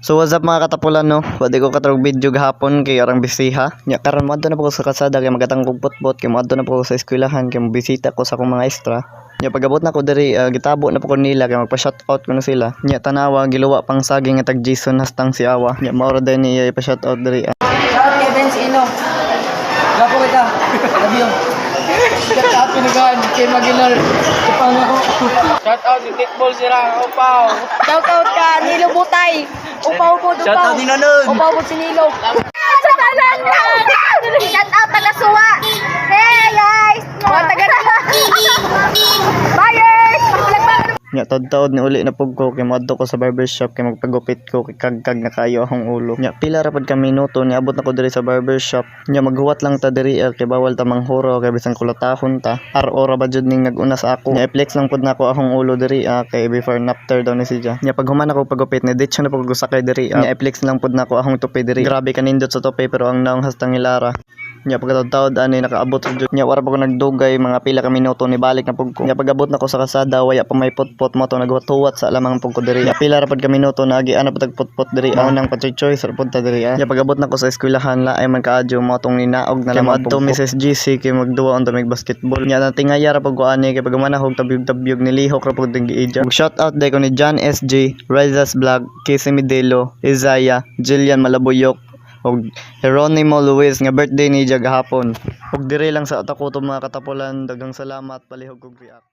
So what's up mga katapulan no? Pwede ko katrog video gahapon kay arang bisiha. Nya karon moadto na po ko sa kalsada kay magatang kog putpot kay moadto na po ko sa eskwelahan kay bisita ko sa akong mga extra. Nya pagabot na ko diri gitabo na po ko nila kay magpa-shoutout ko na sila. Nya tanawa giluwa pang saging nga tag Jason hastang si Awa. Nya mao ra din niya ipa-shoutout diri. Shout kay Benz Ino. Gapo kita. Love you. Shout out pinagaan kay Magilar. Ipang ako. Shout out si Titball sira upaw. Shout out ka Nilo Butay. Upaw po, upaw. Shout out din nun. Upaw po si Nilo. Shout out taga Suwa. Hey guys. Mga taga Buyers. Nya taud-taud ni uli na pug ko kay moadto ko sa barbershop kay magpagupit ko kay kagkag na kayo akong ulo. Nya pila ra pud ka minuto ni abot na ko diri sa barbershop. Nya maghuwat lang ta diri kay bawal ta manghuro kay bisan kulatahon ta. Ora ba jud ning nag-una sa ako. Nya i-flex lang pud nako akong ulo diri kay before and after daw ni siya. Nya pag human ako pagupit ni ditch na pug sakay diri. Nya i-flex lang pud nako akong tupi diri. Grabe kanindot sa tupi pero ang naong hastang ilara. Nya pagkataud-taud ani nakaabot sa jud. Nya wala pa ko nagdugay mga pila ka minuto ni balik na pug ko. Nya pagabot na ko sa kasada waya pa may putpot mo to naghuwat sa lamang pug ko diri. Nya pila ra pud ka minuto na agi ana pud putpot diri nang pachoy sa pud ta diri. Nya pagabot na ko sa eskwelahan laay man kaadyo mo tong ninaog na lamang pug Mrs. GC kay magduwa on mig basketball. Nya natingaya ra pug ko ani kay pagmanahog tabyog-tabyog nilihok ra pug ding giija. Shout out day ko ni John SG, Riza's Vlog, Casey Medelo, Isaiah, Jillian Malabuyok og Jeronimo Luis nga birthday ni gahapon. Ug dire lang sa utak ko to mga katapulan, daghang salamat palihog kog react.